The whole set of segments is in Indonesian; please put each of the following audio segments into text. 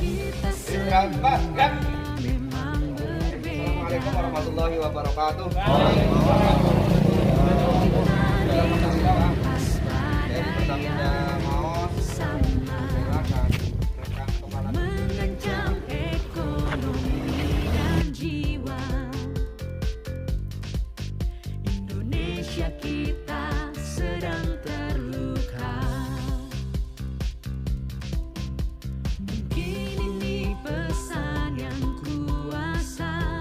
Assalamualaikum warahmatullahi wabarakatuh. Jadi pertamanya mau silakan rekan kepala mengancam ekonomi dan jiwa Indonesia kita sedang terluka. Mungkin ini pesan yang kuasa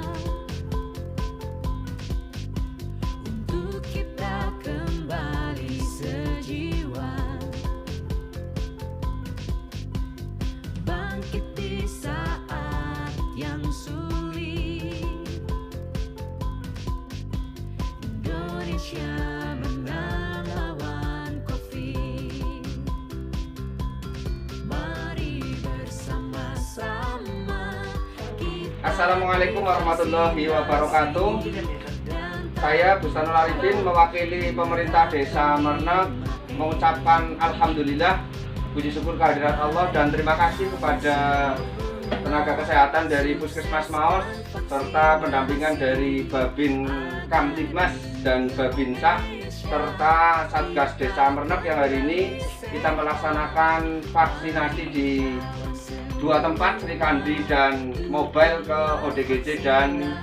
untuk kita kembali sejiwa, bangkit di saat yang sulit. Indonesia menang lawan COVID. Mari bersama-sama kita. Assalamualaikum warahmatullahi wabarakatuh. Saya Busanul Arifin mewakili pemerintah Desa Mernek mengucapkan alhamdulillah, puji syukur kehadirat Allah dan terima kasih kepada tenaga kesehatan dari Puskesmas Maos serta pendampingan dari Babin Kamtibmas dan Babinsa serta Satgas Desa Mernek yang hari ini kita melaksanakan vaksinasi di dua tempat, Sri Kandi dan mobile ke ODGJ dan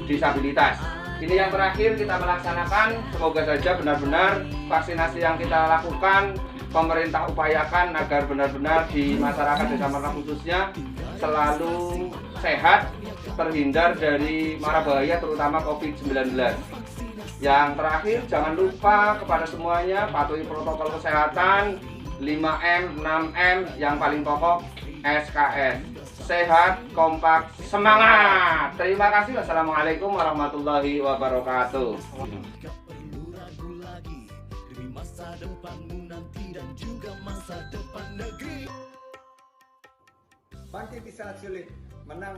disabilitas. Ini yang terakhir kita melaksanakan, semoga saja benar-benar vaksinasi yang kita lakukan pemerintah upayakan agar benar-benar di masyarakat Desa Mernek khususnya selalu sehat, terhindar dari mara bahaya terutama COVID-19. Yang terakhir, jangan lupa kepada semuanya patuhi protokol kesehatan 5M, 6M, yang paling pokok SKS. Sehat, kompak, semangat. Terima kasih. Wassalamualaikum warahmatullahi wabarakatuh. Demi masa depanmu nanti dan juga masa depan negeri. Bangkit di saat sulit, menang.